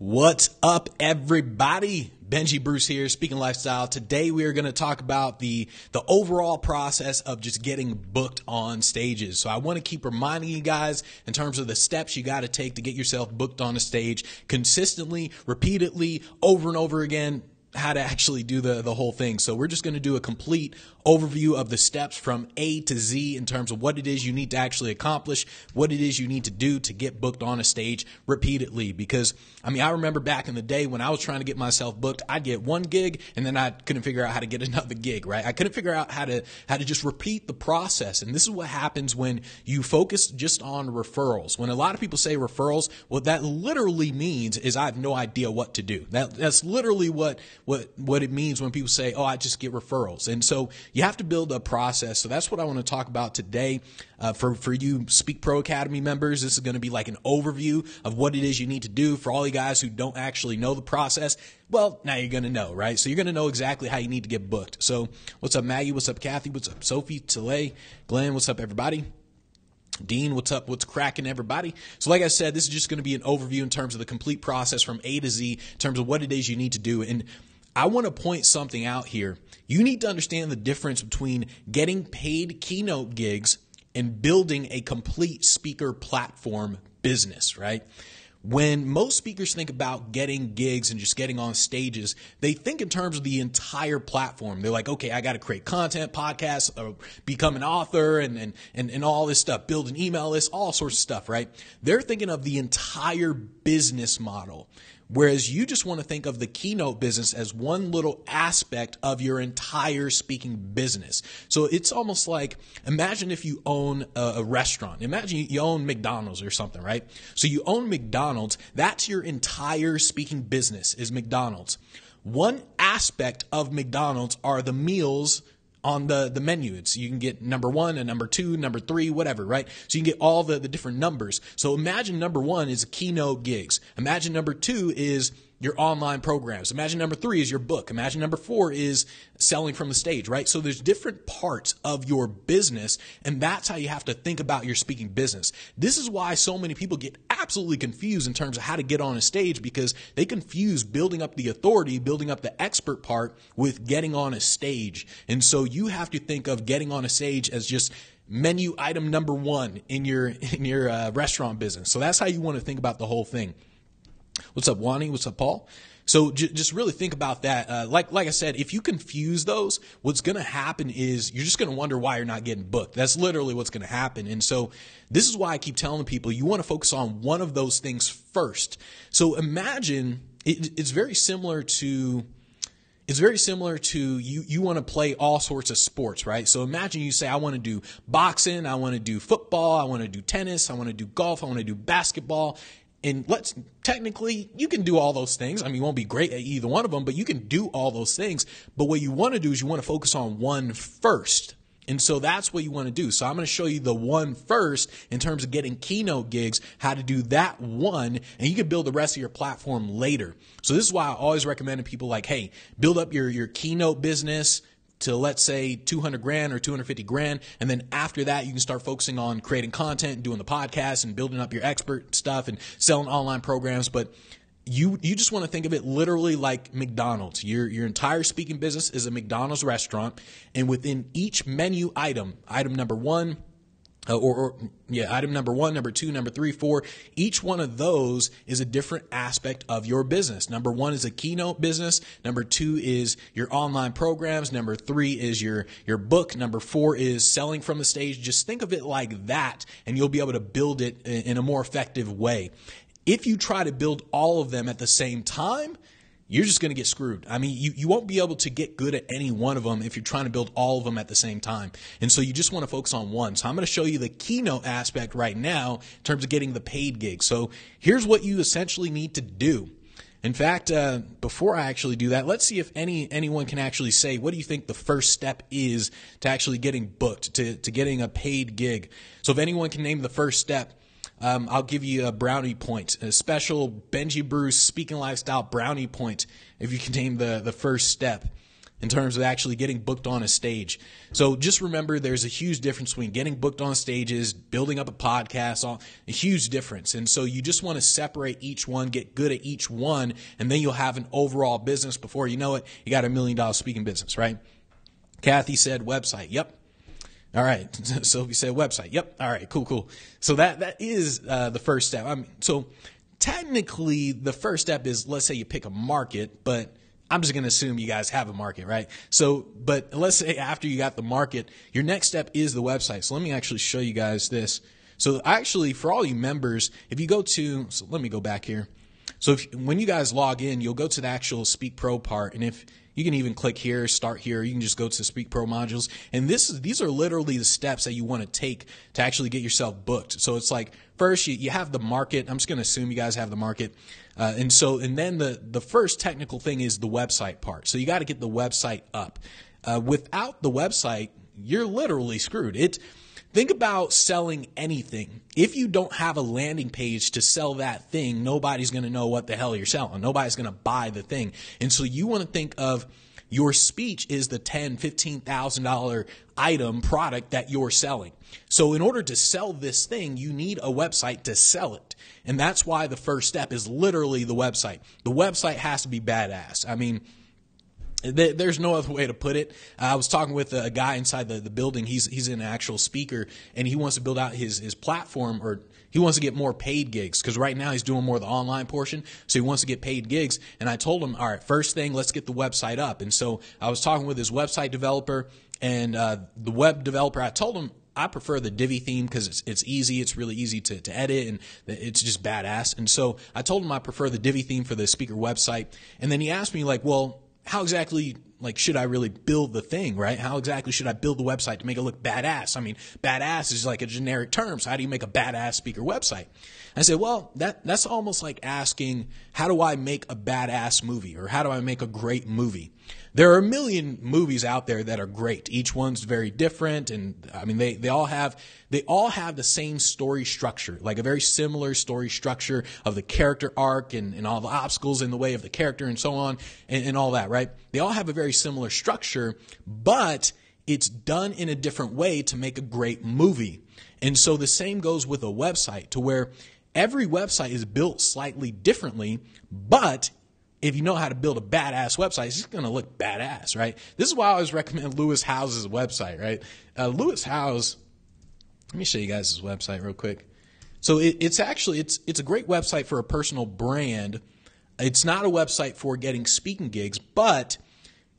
What's up, everybody? Benji Bruce here, Speaking Lifestyle. Today we are going to talk about the overall process of just getting booked on stages. So I want to keep reminding you guys in terms of the steps you got to take to get yourself booked on a stage consistently, repeatedly, over and over again, how to actually do the whole thing. So we're just going to do a complete overview of the steps from A to Z in terms of what it is you need to actually accomplish, what it is you need to do to get booked on a stage repeatedly. Because, I remember back in the day when I was trying to get myself booked, I'd get one gig and then I couldn't figure out how to get another gig, right? I couldn't figure out how to just repeat the process. And this is what happens when you focus just on referrals. When a lot of people say referrals, what that literally means is I have no idea what to do. That's literally what it means when people say, oh, I just get referrals. And so you have to build a process. So that's what I want to talk about today. For you Speak Pro Academy members, this is going to be like an overview of what it is you need to do. For all you guys who don't actually know the process, well, now you're going to know, right? So you're going to know exactly how you need to get booked. So what's up, Maggie? What's up, Kathy? What's up, Sophie, Tillay, Glenn? What's up, everybody? Dean, what's up? What's cracking, everybody? So like I said, this is just going to be an overview in terms of the complete process from A to Z in terms of what it is you need to do. And I want to point something out here. You need to understand the difference between getting paid keynote gigs and building a complete speaker platform business, right? When most speakers think about getting gigs and just getting on stages, they think in terms of the entire platform. They're like, okay, I got to create content, podcasts, become an author, and all this stuff, build an email list, all sorts of stuff, right? They're thinking of the entire business model. Whereas you just want to think of the keynote business as one little aspect of your entire speaking business. So it's almost like, imagine if you own a restaurant. Imagine you own McDonald's or something, right? So you own McDonald's. That's your entire speaking business is McDonald's. One aspect of McDonald's are the meals on the menu. You can get number 1 and number 2, number 3, whatever, right? So you can get all the different numbers. So imagine number 1 is keynote gigs. Imagine number 2 is your online programs. Imagine number 3 is your book. Imagine number 4 is selling from the stage, right? So there's different parts of your business, and that's how you have to think about your speaking business. This is why so many people get absolutely confused in terms of how to get on a stage, because they confuse building up the authority, building up the expert part with getting on a stage. And so you have to think of getting on a stage as just menu item number 1 in your restaurant business. So that's how you want to think about the whole thing. What's up, Wani? What's up, Paul? So just really think about that. Like I said, if you confuse those, what's going to happen is you're just going to wonder why you're not getting booked. That's literally what's going to happen. And so this is why I keep telling people you want to focus on one of those things first. So imagine it's very similar to you want to play all sorts of sports, right? So imagine you say, I want to do boxing, I want to do football, I want to do tennis, I want to do golf, I want to do basketball. And technically, you can do all those things. You won't be great at either one of them, but you can do all those things. But what you want to do is you want to focus on one first. And so that's what you want to do. So I'm going to show you the one first in terms of getting keynote gigs, how to do that one, and you can build the rest of your platform later. So this is why I always recommend to people like, hey, build up your keynote business to, let's say, 200 grand or 250 grand. And then after that, you can start focusing on creating content and doing the podcast and building up your expert stuff and selling online programs. But you just want to think of it literally like McDonald's. Your entire speaking business is a McDonald's restaurant. And within each menu item number 1, item number 1, number 2, number 3, 4, each one of those is a different aspect of your business. Number 1 is a keynote business. Number 2 is your online programs. Number 3 is your book. Number 4 is selling from the stage. Just think of it like that, and you'll be able to build it in a more effective way. If you try to build all of them at the same time, you're just going to get screwed. You won't be able to get good at any one of them if you're trying to build all of them at the same time. And so you just want to focus on one. So I'm going to show you the keynote aspect right now in terms of getting the paid gig. So here's what you essentially need to do. In fact, before I actually do that, let's see if anyone can actually say, what do you think the first step is to actually getting booked, to getting a paid gig? So if anyone can name the first step, I'll give you a brownie point, a special Benji Bruce Speaking Lifestyle brownie point if you can name the first step. in terms of actually getting booked on a stage. So just remember, there's a huge difference between getting booked on stages, building up a podcast, a huge difference. And so you just want to separate each one, get good at each one, and then you'll have an overall business. Before you know it, you got $1 million speaking business, right? Kathy said website. Yep. All right. Sylvie said website. Yep. All right. Cool. So that is the first step. So technically the first step is, let's say you pick a market, but I'm just going to assume you guys have a market, right? So, but let's say after you got the market, your next step is the website. So let me actually show you guys this. So actually, for all you members, if you go to, so let me go back here. So when you guys log in, you'll go to the actual Speak Pro part. And if you can even click here, start here, you can just go to Speak Pro modules. And these are literally the steps that you want to take to actually get yourself booked. So it's like, first you have the market. I'm just going to assume you guys have the market. And then the first technical thing is the website part. So you got to get the website up. Without the website, you're literally screwed. Think about selling anything. If you don't have a landing page to sell that thing, nobody's going to know what the hell you're selling. Nobody's going to buy the thing. And so you want to think of your speech is the $10,000, $15,000 item product that you're selling. So in order to sell this thing, you need a website to sell it. And that's why the first step is literally the website. The website has to be badass. I mean, there's no other way to put it. I was talking with a guy inside the building. He's an actual speaker, and he wants to build out his platform, or he wants to get more paid gigs, because right now he's doing more of the online portion. So he wants to get paid gigs. And I told him, all right, first thing, let's get the website up. And so I was talking with his website developer and the web developer. I told him I prefer the Divi theme because it's easy. It's really easy to edit, and it's just badass. And so I told him I prefer the Divi theme for the speaker website. And then he asked me, like, well, how exactly, like, should I really build the thing, right? How exactly should I build the website to make it look badass? I mean, badass is like a generic term. So how do you make a badass speaker website? I said, well, that's almost like asking, how do I make a badass movie, or how do I make a great movie? There are a million movies out there that are great. Each one's very different, and I mean they all have the same story structure, like a very similar story structure of the character arc and all the obstacles in the way of the character and so on and all that, right? They all have a very similar structure, but it's done in a different way to make a great movie. And so the same goes with a website, to where every website is built slightly differently, but if you know how to build a badass website, it's just going to look badass, right? This is why I always recommend Lewis Howes' website, right? Lewis Howes, let me show you guys his website real quick. So it's a great website for a personal brand. It's not a website for getting speaking gigs, but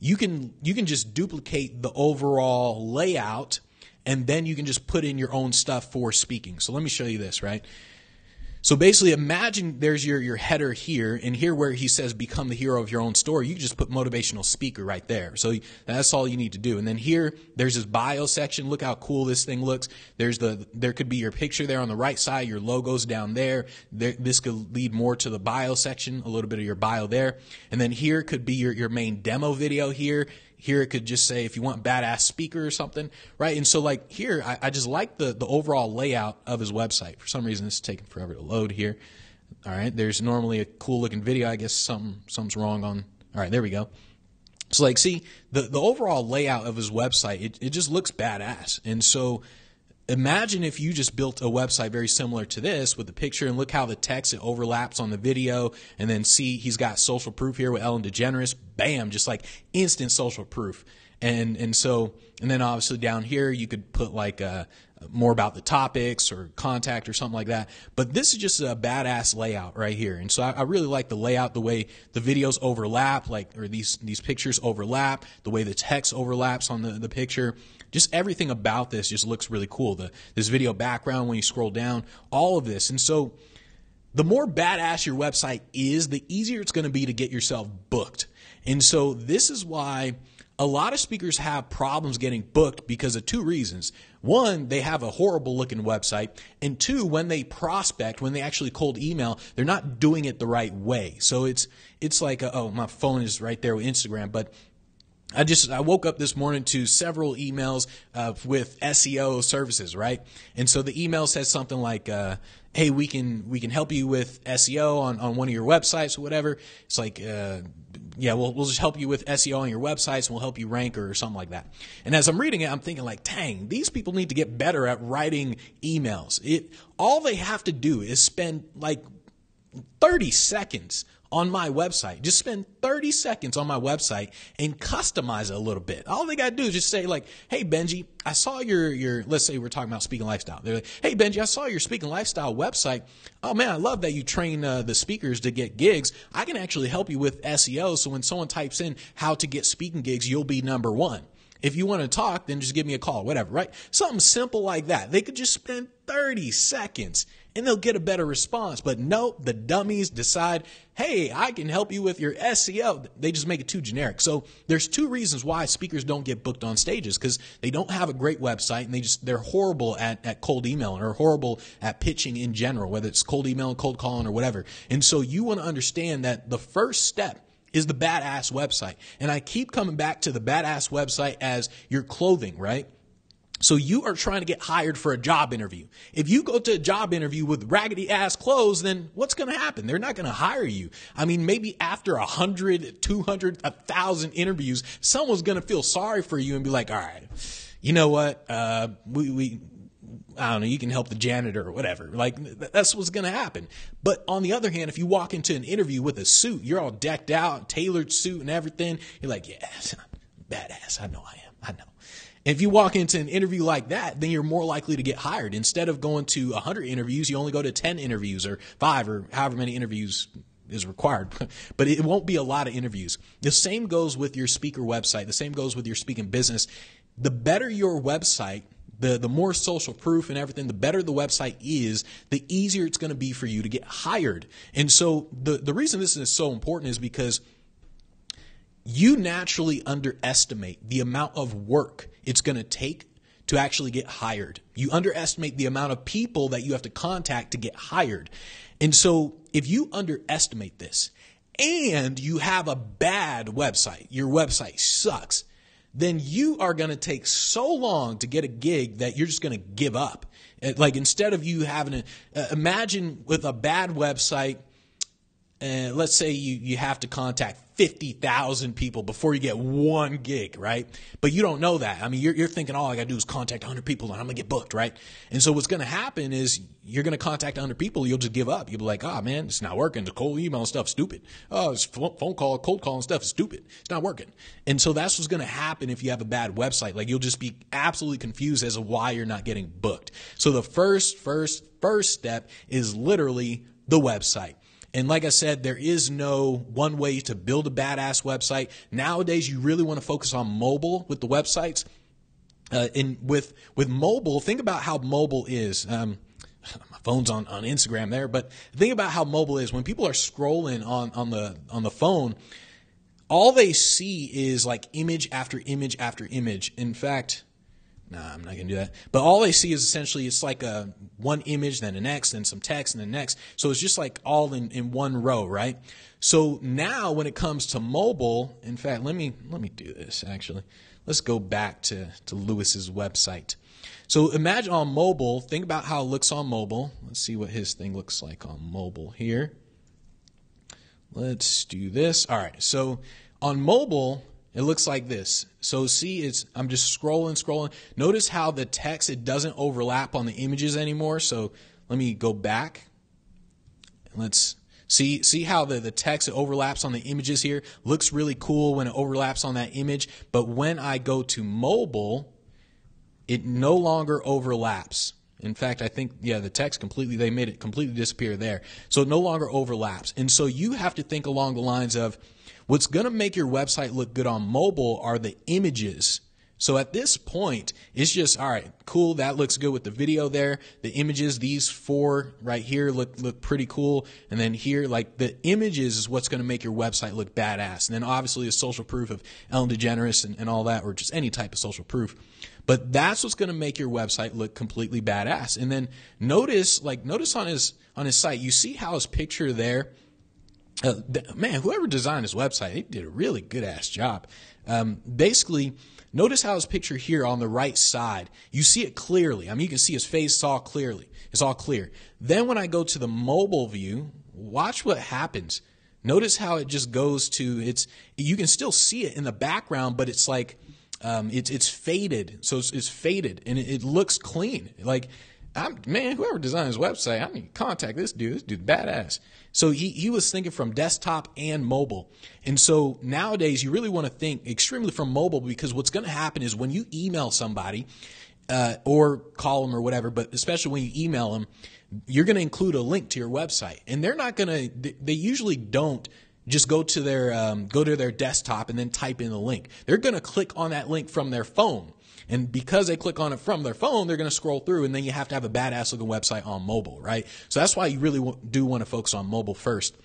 you can just duplicate the overall layout, and then you can just put in your own stuff for speaking. So let me show you this, right? So basically, imagine there's your header here, and here where he says become the hero of your own story, you can just put motivational speaker right there. So that's all you need to do. And then here, there's this bio section. Look how cool this thing looks. There could be your picture there on the right side, your logo's down there. This could lead more to the bio section, a little bit of your bio there. And then here could be your main demo video here. Here it could just say if you want badass speaker or something, right? And so like here, I just like the overall layout of his website. For some reason, it's taking forever to load here. All right, there's normally a cool looking video. I guess something's wrong on. All right, there we go. So like, see the overall layout of his website, it just looks badass. And so imagine if you just built a website very similar to this with the picture, and look how the text, it overlaps on the video, and then see he's got social proof here with Ellen DeGeneres. Bam, just like instant social proof. And then obviously down here you could put like more about the topics or contact or something like that. But this is just a badass layout right here. And so I really like the layout, the way the videos overlap, or these pictures overlap, the way the text overlaps on the picture. Just everything about this just looks really cool. This video background, when you scroll down, all of this. And so the more badass your website is, the easier it's going to be to get yourself booked. And so this is why a lot of speakers have problems getting booked, because of two reasons. One, they have a horrible looking website. And two, when they prospect, when they actually cold email, they're not doing it the right way. So it's like, oh, my phone is right there with Instagram, but I woke up this morning to several emails with SEO services, right? And so the email says something like, hey, we can help you with SEO on one of your websites or whatever. It's like, yeah, we'll just help you with SEO on your websites, and we'll help you rank or something like that. And as I'm reading it, I'm thinking like, dang, these people need to get better at writing emails. All they have to do is spend like 30 seconds on my website. Just spend 30 seconds on my website and customize it a little bit. All they got to do is just say like, hey, Benji, I saw your, let's say we're talking about Speaking Lifestyle. They're like, hey, Benji, I saw your Speaking Lifestyle website. Oh man, I love that you train the speakers to get gigs. I can actually help you with SEO. So when someone types in how to get speaking gigs, you'll be number one. If you want to talk, then just give me a call, whatever, right? Something simple like that. They could just spend 30 seconds and they'll get a better response. But no, the dummies decide, hey, I can help you with your SEO. They just make it too generic. So there's two reasons why speakers don't get booked on stages, because they don't have a great website and they're horrible at cold emailing, or horrible at pitching in general, whether it's cold emailing, cold calling, or whatever. And so you want to understand that the first step is the badass website. And I keep coming back to the badass website as your clothing, right? So you are trying to get hired for a job interview. If you go to a job interview with raggedy ass clothes, then what's going to happen? They're not going to hire you. I mean, maybe after 100, 200, 1,000 interviews, someone's going to feel sorry for you and be like, all right, you know what? I don't know, you can help the janitor or whatever. Like, that's what's going to happen. But on the other hand, if you walk into an interview with a suit, you're all decked out, tailored suit and everything, you're like, yeah, badass. I know I am. I know. And if you walk into an interview like that, then you're more likely to get hired. Instead of going to 100 interviews, you only go to 10 interviews or 5 or however many interviews is required. But it won't be a lot of interviews. The same goes with your speaker website. The same goes with your speaking business. The better your website, the more social proof and everything, the better the website is, the easier it's going to be for you to get hired. And so the reason this is so important is because you naturally underestimate the amount of work it's going to take to actually get hired. You underestimate the amount of people that you have to contact to get hired. And so if you underestimate this and you have a bad website, your website sucks, then you are going to take so long to get a gig that you're just going to give up. Like, instead of you having imagine with a bad website, let's say you have to contact 50,000 people before you get one gig, right? But you don't know that. I mean, you're thinking, all I got to do is contact 100 people and I'm going to get booked, right? And so what's going to happen is you're going to contact 100 people. You'll just give up. You'll be like, oh man, it's not working. The cold email stuff's stupid. Oh, it's phone call, cold calling stuff is stupid. It's not working. And so that's what's going to happen if you have a bad website. Like, you'll just be absolutely confused as to why you're not getting booked. So the first step is literally the website. And like I said, there is no one way to build a badass website. Nowadays, you really want to focus on mobile with the websites. And with mobile, think about how mobile is. My phone's on Instagram there, but think about how mobile is. When people are scrolling on the phone, all they see is like image after image after image. In fact, I'm not going to do that. But all they see is essentially, it's like one image, then the next, then some text, and the next. So it's just like all in one row, right? So now when it comes to mobile, in fact, let me do this actually. Let's go back to Lewis's website. So imagine on mobile, think about how it looks on mobile. Let's see what his thing looks like on mobile here. Let's do this. All right. So on mobile, it looks like this. So see, I'm just scrolling. Notice how the text, it doesn't overlap on the images anymore. So let me go back. Let's see how the text, it overlaps on the images here. Looks really cool when it overlaps on that image. But when I go to mobile, it no longer overlaps. In fact, I think, the text they made it completely disappear there. So it no longer overlaps. And so you have to think along the lines of, what's going to make your website look good on mobile are the images. So at this point, it's just, all right, cool, that looks good with the video there. The images, these 4 right here look pretty cool. And then here, like, the images is what's going to make your website look badass. And then obviously the social proof of Ellen DeGeneres and all that, or just any type of social proof. But that's what's going to make your website look completely badass. And then notice on his site, you see how his picture there, man, whoever designed his website, he did a really good ass job. Basically, notice how his picture here on the right side, you see it clearly. I mean, you can see his face, it's all clear. Then when I go to the mobile view, watch what happens. notice how it just goes to you can still see it in the background, but it's like, it's faded. So it's faded and it looks clean. Like, man, whoever designed his website, I need to contact this dude. This dude's badass. So he was thinking from desktop and mobile. And so nowadays you really want to think extremely from mobile, because what's going to happen is when you email somebody, or call them or whatever, but especially when you email them, you're going to include a link to your website, and they're not going to, they usually don't just go to their desktop and then type in the link. They're going to click on that link from their phone. And because they click on it from their phone, they're going to scroll through, and then you have to have a badass looking website on mobile, right? So that's why you really do want to focus on mobile first.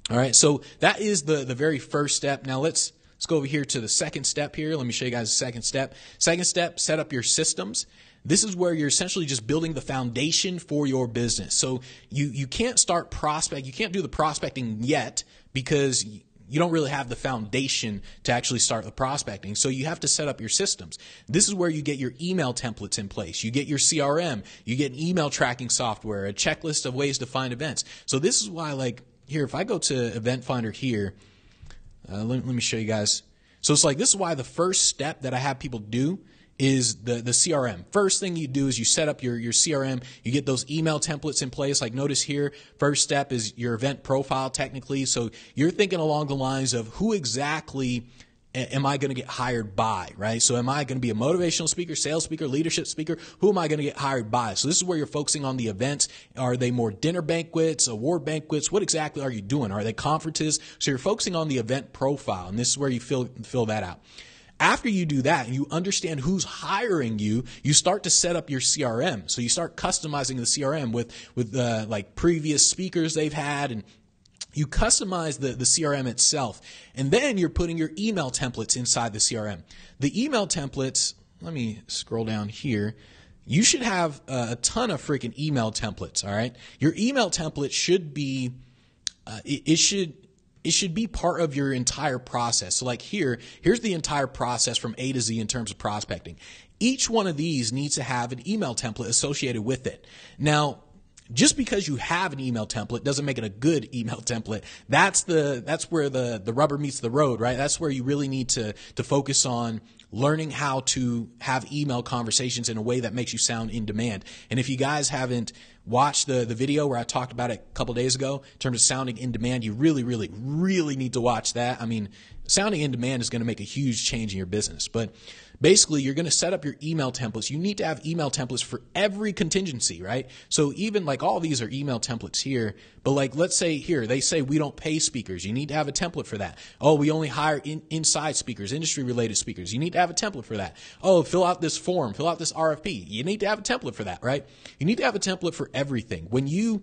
All right. So that is the very first step. Now let's go over here to the second step here. Let me show you guys the second step. Second step, set up your systems. This is where you're essentially just building the foundation for your business. So you can't start you can't do the prospecting yet, because you don't really have the foundation to actually start the prospecting. So you have to set up your systems. This is where you get your email templates in place. You get your CRM. You get an email tracking software, a checklist of ways to find events. So this is why, like here, if I go to Event Finder here, let me show you guys. So it's like, this is why the first step that I have people do is the CRM. First thing you do is you set up your CRM. You get those email templates in place. Like notice here, first step is your event profile technically. So you're thinking along the lines of who exactly am I going to get hired by, right? So am I going to be a motivational speaker, sales speaker, leadership speaker? Who am I going to get hired by? So this is where you're focusing on the events. Are they more dinner banquets, award banquets? What exactly are you doing? Are they conferences? So you're focusing on the event profile, and this is where you fill that out. After you do that and you understand who's hiring you, you start to set up your CRM. So you start customizing the CRM with like previous speakers they've had, and you customize the CRM itself. And then you're putting your email templates inside the CRM. The email templates, let me scroll down here. You should have a ton of freaking email templates, all right? Your email template should be, it should be part of your entire process. So like here's the entire process from A to Z in terms of prospecting. Each one of these needs to have an email template associated with it. Now, just because you have an email template doesn't make it a good email template. That's where the rubber meets the road, right? That's where you really need to focus on learning how to have email conversations in a way that makes you sound in demand. And if you guys haven't watched the video where I talked about it a couple days ago in terms of sounding in demand, you really, really, really need to watch that. I mean, sounding in demand is going to make a huge change in your business. But basically, you're going to set up your email templates. You need to have email templates for every contingency, right? So even like all these are email templates here, but like let's say here, they say we don't pay speakers. You need to have a template for that. Oh, we only hire inside speakers, industry related speakers. You need to have a template for that. Oh, fill out this form, fill out this RFP. You need to have a template for that, right? You need to have a template for everything. When you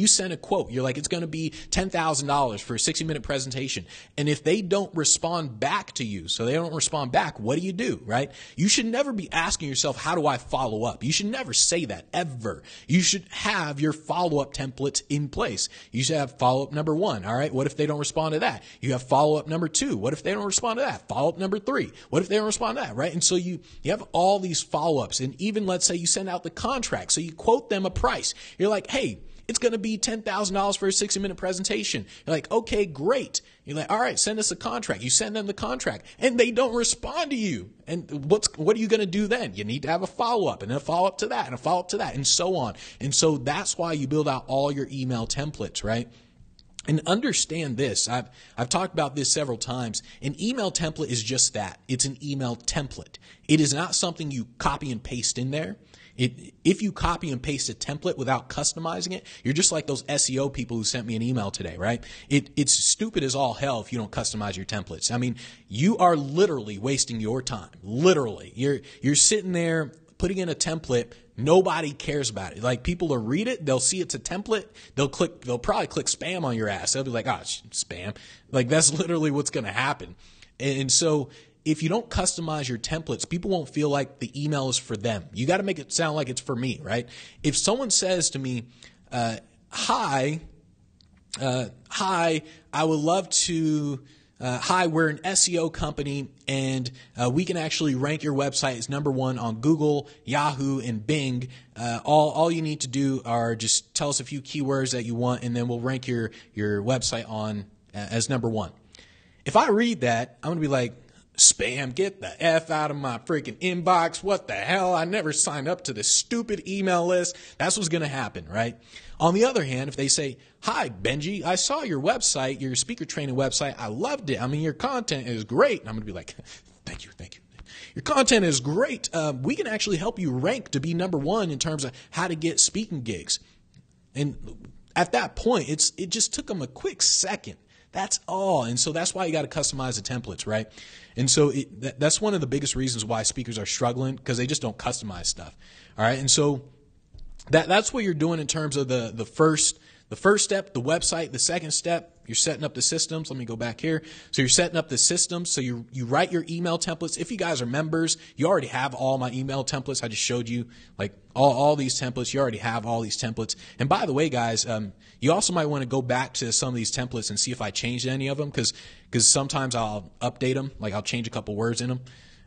send a quote, you're like, it's going to be $10,000 for a 60-minute presentation. And if they don't respond back to you, so they don't respond back, what do? Right? You should never be asking yourself, how do I follow up? You should never say that ever. You should have your follow-up templates in place. You should have follow-up number 1. All right. What if they don't respond to that? You have follow-up number 2. What if they don't respond to that? Follow-up number 3. What if they don't respond to that? Right. And so you have all these follow-ups, and even let's say you send out the contract. So you quote them a price. You're like, hey, it's going to be $10,000 for a 60-minute presentation. You're like, okay, great. You're like, all right, send us a contract. You send them the contract and they don't respond to you. And what are you going to do then? You need to have a follow-up and then a follow-up to that and a follow-up to that and so on. And so that's why you build out all your email templates, right? And understand this. I've talked about this several times. An email template is just that. It's an email template. It is not something you copy and paste in there. If you copy and paste a template without customizing it, you're just like those SEO people who sent me an email today, right? It's stupid as all hell if you don't customize your templates. I mean, you are literally wasting your time. Literally. You're sitting there putting in a template. Nobody cares about it. Like, people will read it. They'll see it's a template. They'll probably click spam on your ass. They'll be like, oh, spam. Like, that's literally what's going to happen. And so if you don't customize your templates, people won't feel like the email is for them. You got to make it sound like it's for me, right? If someone says to me, hi, I would love to hi, we're an SEO company, and we can actually rank your website as #1 on Google, Yahoo, and Bing. All you need to do are just tell us a few keywords that you want, and then we'll rank your website on as #1. If I read that, I'm going to be like, spam, get the F out of my freaking inbox. What the hell? I never signed up to this stupid email list. That's what's going to happen, right? On the other hand, if they say, hi, Benji, I saw your website, your speaker training website. I loved it. I mean, your content is great. And I'm going to be like, thank you. Your content is great. We can actually help you rank to be #1 in terms of how to get speaking gigs. And at that point, it just took them a quick second. That's all. And so that's why you got to customize the templates, right? And so that's one of the biggest reasons why speakers are struggling, because they just don't customize stuff. All right. And so that's what you're doing in terms of the first step, the website. The second step, you're setting up the systems. Let me go back here. So you're setting up the systems. So you write your email templates. If you guys are members, you already have all my email templates. I just showed you like all these templates. You already have all these templates. And by the way, guys, you also might want to go back to some of these templates and see if I changed any of them, because sometimes I'll update them. Like I'll change a couple words in them.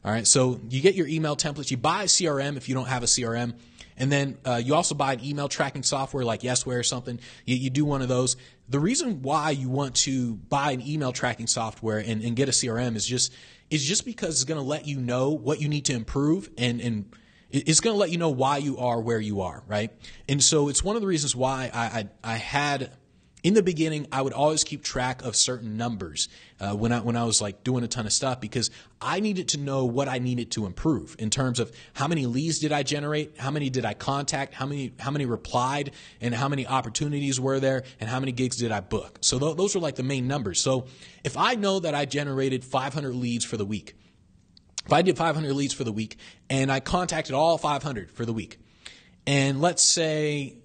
All right. So you get your email templates. You buy a CRM if you don't have a CRM. And then you also buy an email tracking software like Yesware or something. You do one of those. The reason why you want to buy an email tracking software and get a CRM is just because it's going to let you know what you need to improve, and it's going to let you know why you are where you are, right? And so it's one of the reasons why I had, in the beginning, I would always keep track of certain numbers when I was like doing a ton of stuff, because I needed to know what I needed to improve in terms of how many leads did I generate, how many did I contact, how many replied, and how many opportunities were there, and how many gigs did I book. So those are like the main numbers. So if I know that I generated 500 leads for the week, if I did 500 leads for the week and I contacted all 500 for the week, and let's say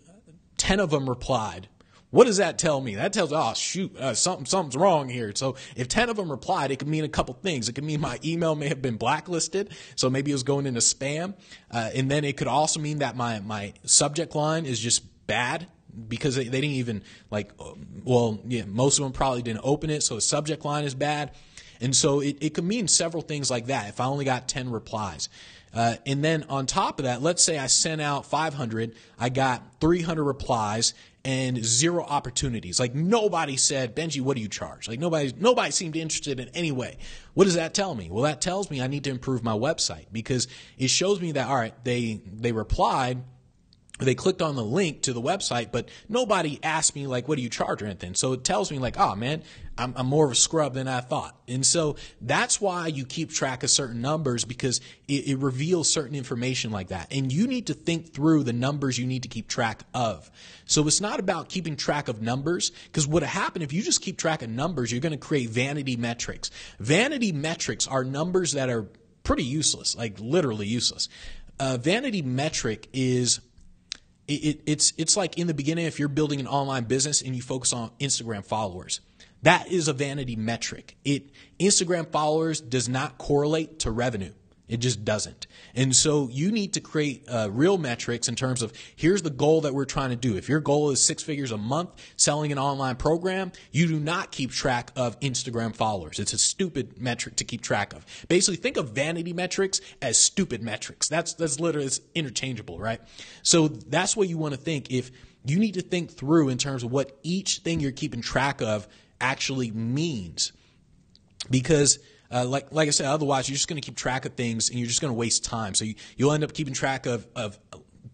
10 of them replied, what does that tell me? That tells, oh, shoot, something's wrong here. So if 10 of them replied, it could mean a couple things. It could mean my email may have been blacklisted, so maybe it was going into spam. And then it could also mean that my subject line is just bad, because they didn't even most of them probably didn't open it, so the subject line is bad. And so it could mean several things like that if I only got 10 replies. And then on top of that, let's say I sent out 500, I got 300 replies and 0 opportunities. Like nobody said, Benji, what do you charge? Like nobody seemed interested in any way. What does that tell me? Well, that tells me I need to improve my website, because it shows me that, all right, they replied, they clicked on the link to the website, but nobody asked me like, what do you charge or anything? So it tells me like, oh man, I'm more of a scrub than I thought. And so that's why you keep track of certain numbers, because it reveals certain information like that. And you need to think through the numbers you need to keep track of. So it's not about keeping track of numbers, because what will happen if you just keep track of numbers, you're going to create vanity metrics. Vanity metrics are numbers that are pretty useless, like literally useless. Vanity metric is, it's like in the beginning, if you're building an online business and you focus on Instagram followers, that is a vanity metric. Instagram followers does not correlate to revenue. It just doesn't. And so you need to create real metrics in terms of, here's the goal that we're trying to do. If your goal is 6 figures a month selling an online program, you do not keep track of Instagram followers. It's a stupid metric to keep track of. Basically, think of vanity metrics as stupid metrics. That's literally, it's interchangeable, right? So that's what you want to think. If you need to think through in terms of what each thing you're keeping track of actually means, because like I said, otherwise you're just going to keep track of things and you're just going to waste time. So you'll end up keeping track of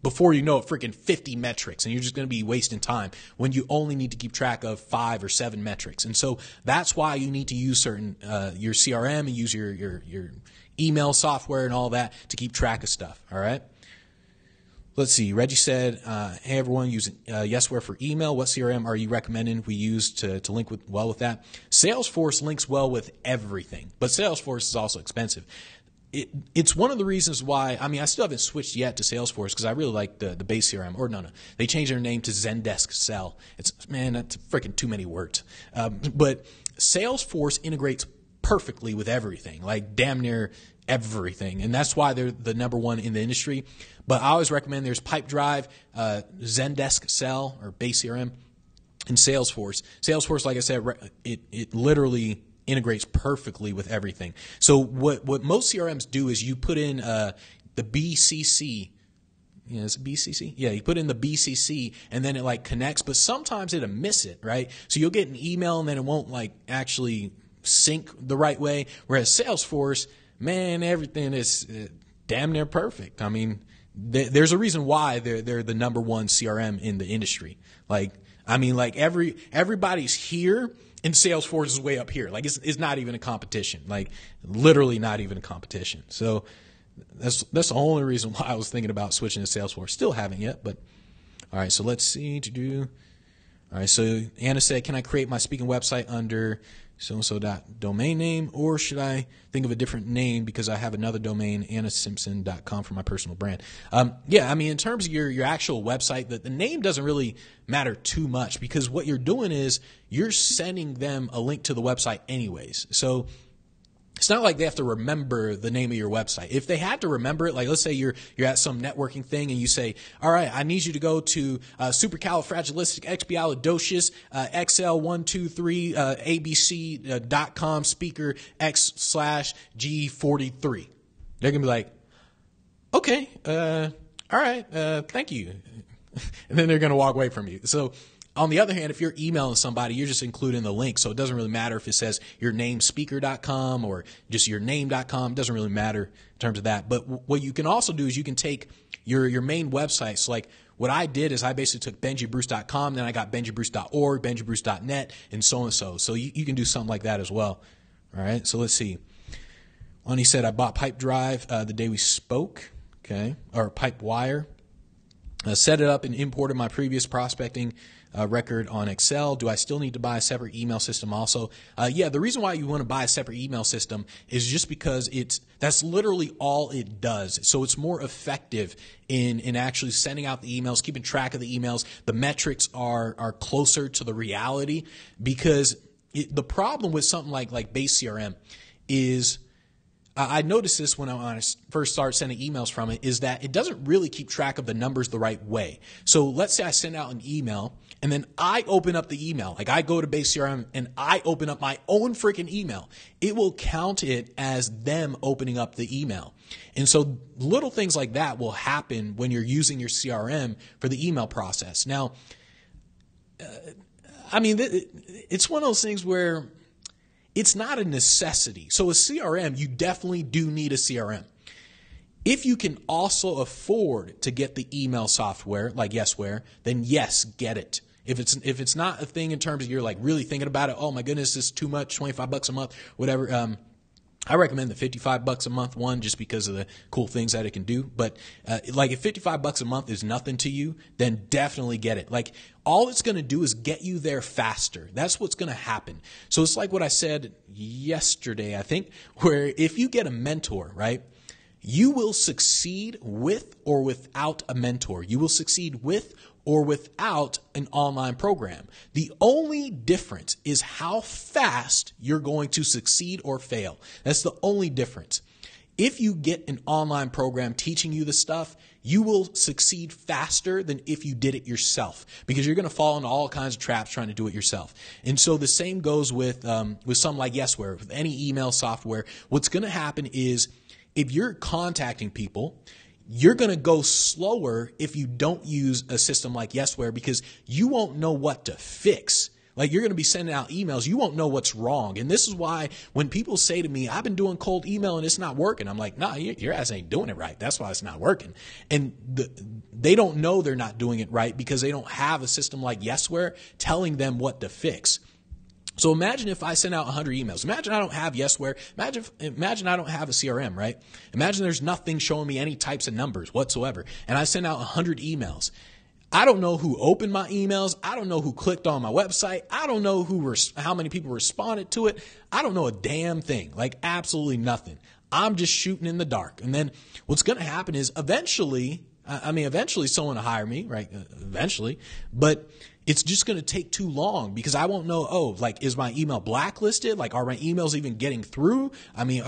before you know it, freaking 50 metrics, and you're just going to be wasting time when you only need to keep track of 5 or 7 metrics. And so that's why you need to use certain your CRM and use your email software and all that to keep track of stuff. All right. Let's see. Reggie said, hey, everyone, using Yesware for email. What CRM are you recommending we use to link well with that? Salesforce links well with everything, but Salesforce is also expensive. It's one of the reasons why, I still haven't switched yet to Salesforce, because I really like the base CRM. Or no. They changed their name to Zendesk Sell. That's freaking too many words. But Salesforce integrates perfectly with everything, like damn near everything. And that's why they're the number one in the industry. But I always recommend there's Pipedrive, Zendesk Sell or Base CRM, and Salesforce. Salesforce, like I said, it literally integrates perfectly with everything. So what most CRMs do is you put in the BCC. Yeah, it's BCC. Yeah, you put in the BCC and then it like connects, but sometimes it'll miss it, right? So you'll get an email and then it won't like actually sync the right way. Whereas Salesforce, man, everything is damn near perfect. I mean, there's a reason why they're the number one CRM in the industry. Like, I mean, like everybody's here and Salesforce is way up here. Like it's not even a competition. Like literally not even a competition. So that's the only reason why I was thinking about switching to Salesforce. Still haven't yet, but all right. So let's see to do. All right. So Anna said, can I create my speaking website under so-and-so domain name, or should I think of a different name because I have another domain, annasimpson.com, for my personal brand? Yeah, I mean, in terms of your actual website, the name doesn't really matter too much because what you're doing is you're sending them a link to the website anyways. So it's not like they have to remember the name of your website. If they had to remember it, like let's say you're at some networking thing and you say, all right, I need you to go to supercalifragilisticexpialidocious XL123 ABC.com speaker X/G43. They're going to be like, okay, all right, thank you. And then they're going to walk away from you. So on the other hand, if you're emailing somebody, you're just including the link. So it doesn't really matter if it says your namespeaker.com or just your name.com. It doesn't really matter in terms of that. But what you can also do is you can take your main website. So like what I did is I basically took benjybruce.com, then I got benjybruce.org, benjybruce.net, and so and so. So you can do something like that as well. All right. So let's see. Lonnie said, I bought Pipedrive the day we spoke. Okay. Or Pipewire. Set it up and imported my previous prospecting record on Excel. Do I still need to buy a separate email system also? Yeah, the reason why you want to buy a separate email system is just because that's literally all it does. So it's more effective in actually sending out the emails, keeping track of the emails. The metrics are closer to the reality because the problem with something like base CRM is I noticed this when I first started sending emails from it, is that it doesn't really keep track of the numbers the right way. So let's say I send out an email and then I open up the email. Like I go to base CRM and I open up my own freaking email. It will count it as them opening up the email. And so little things like that will happen when you're using your CRM for the email process. Now, I mean, it's one of those things where it's not a necessity. So a CRM, you definitely do need a CRM. If you can also afford to get the email software like Yesware, then yes, get it. If it's not a thing in terms of you're like really thinking about it, oh my goodness, this is too much, $25 a month, whatever. I recommend the $55 a month one just because of the cool things that it can do. But like if $55 a month is nothing to you, then definitely get it. Like all it's going to do is get you there faster. That's what's going to happen. So it's like what I said yesterday, I think, where if you get a mentor, right, you will succeed with or without a mentor. You will succeed with or without an online program. The only difference is how fast you're going to succeed or fail. That's the only difference. If you get an online program teaching you the stuff, you will succeed faster than if you did it yourself because you're going to fall into all kinds of traps trying to do it yourself. And so the same goes with something like Yesware, with any email software. What's going to happen is if you're contacting people, you're going to go slower if you don't use a system like Yesware because you won't know what to fix. Like you're going to be sending out emails. You won't know what's wrong. And this is why when people say to me, I've been doing cold email and it's not working. I'm like, nah, your ass ain't doing it right. That's why it's not working. And they don't know they're not doing it right because they don't have a system like Yesware telling them what to fix. So imagine if I send out 100 emails. Imagine I don't have Yesware. Imagine I don't have a CRM, right? Imagine there's nothing showing me any types of numbers whatsoever. And I send out 100 emails. I don't know who opened my emails. I don't know who clicked on my website. I don't know how many people responded to it. I don't know a damn thing, like absolutely nothing. I'm just shooting in the dark. And then what's going to happen is eventually someone will hire me, right? Eventually, but it's just going to take too long because I won't know, is my email blacklisted? Like, are my emails even getting through? I mean,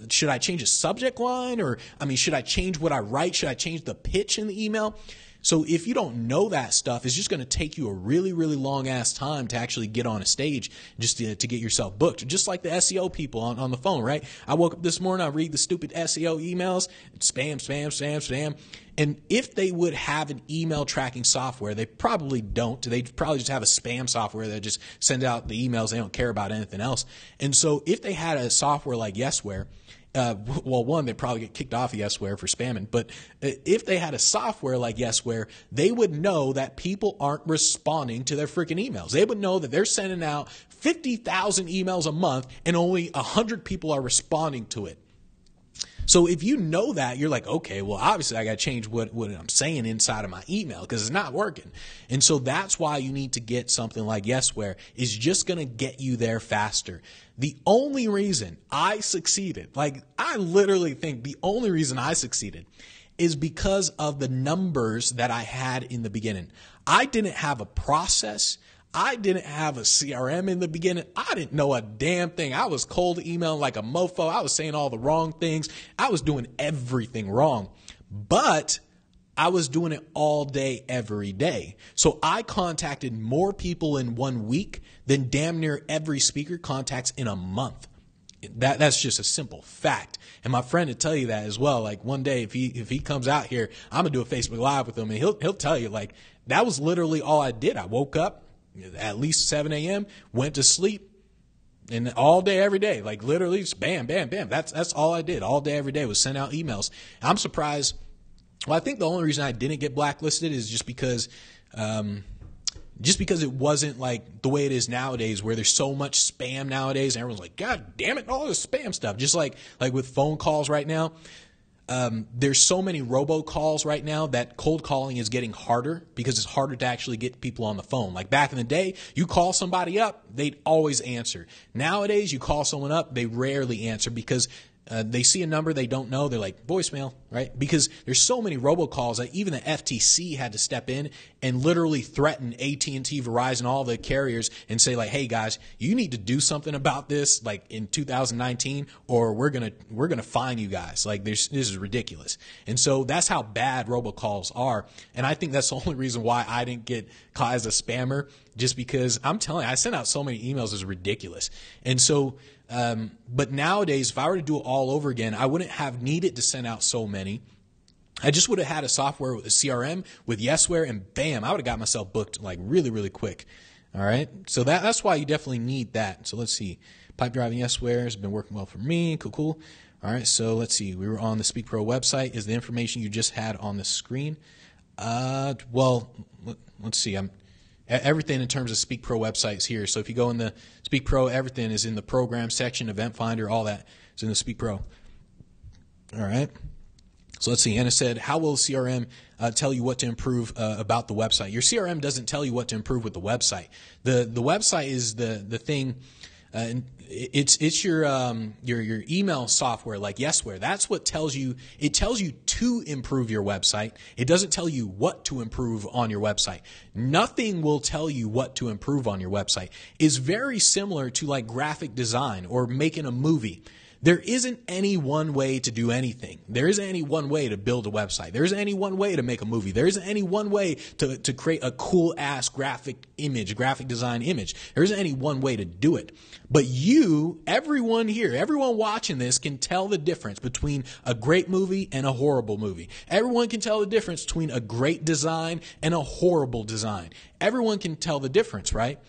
should I change a subject line or, should I change what I write? Should I change the pitch in the email? So if you don't know that stuff, it's just going to take you a really, really long ass time to actually get on a stage just to get yourself booked. Just like the SEO people on the phone, right? I woke up this morning, I read the stupid SEO emails, spam, spam, spam, spam. And if they would have an email tracking software, they probably don't. They probably just have a spam software that just sends out the emails. They don't care about anything else. And so if they had a software like Yesware, well, one, they'd probably get kicked off of Yesware for spamming. But if they had a software like Yesware, they would know that people aren't responding to their freaking emails. They would know that they're sending out 50,000 emails a month and only 100 people are responding to it. So if you know that, you're like, okay, well, obviously I got to change what I'm saying inside of my email because it's not working. And so that's why you need to get something like Yesware. Is just going to get you there faster. The only reason I succeeded, like I literally think the only reason I succeeded is because of the numbers that I had in the beginning. I didn't have a process. I didn't have a CRM in the beginning. I didn't know a damn thing. I was cold emailing like a mofo. I was saying all the wrong things. I was doing everything wrong, but I was doing it all day, every day. So I contacted more people in 1 week than damn near every speaker contacts in a month. That's just a simple fact. And my friend would tell you that as well. Like one day, if he comes out here, I'm gonna do a Facebook Live with him, and he'll tell you like that was literally all I did. I woke up at least 7 a.m., went to sleep, and all day, every day, like literally just bam, bam, bam. That's all I did all day, every day was send out emails. I'm surprised. Well, I think the only reason I didn't get blacklisted is just because it wasn't like the way it is nowadays, where there's so much spam nowadays, and everyone's like, God damn it, all this spam stuff. Just like with phone calls right now. There's so many robocalls right now that cold calling is getting harder because it's harder to actually get people on the phone. Like back in the day, you call somebody up, they'd always answer. Nowadays, you call someone up, they rarely answer because they see a number they don't know. They're like, voicemail, right? Because there's so many robocalls that even the FTC had to step in and literally threaten AT&T, Verizon, all the carriers and say like, hey guys, you need to do something about this like in 2019 or we're going to fine you guys. Like this is ridiculous. And so that's how bad robocalls are. And I think that's the only reason why I didn't get caught as a spammer, just because I'm telling you, I sent out so many emails, it's ridiculous. And so, but nowadays, if I were to do it all over again, I wouldn't have needed to send out so many. I just would have had a software with a CRM with Yesware, and bam, I would have got myself booked like really, really quick. All right. So that's why you definitely need that. So let's see. Pipe driving Yesware has been working well for me. Cool. All right. So let's see. We were on the Speak Pro website. Is the information you just had on the screen? Well, let's see. Everything in terms of Speak Pro websites here. So if you go in the Speak Pro, everything is in the program section, Event Finder, all that is in the Speak Pro. All right. So let's see. Anna said, how will CRM tell you what to improve about the website? Your CRM doesn't tell you what to improve with the website. The website is the thing. It's your email software like Yesware. That's what tells you. It tells you to improve your website. It doesn't tell you what to improve on your website. Nothing will tell you what to improve on your website. It's very similar to like graphic design or making a movie. There isn't any one way to do anything. There isn't any one way to build a website. There isn't any one way to make a movie. There isn't any one way to create a cool ass graphic design image. There isn't any one way to do it. But you, everyone here, everyone watching this can tell the difference between a great movie and a horrible movie. Everyone can tell the difference between a great design and a horrible design. Everyone can tell the difference, right?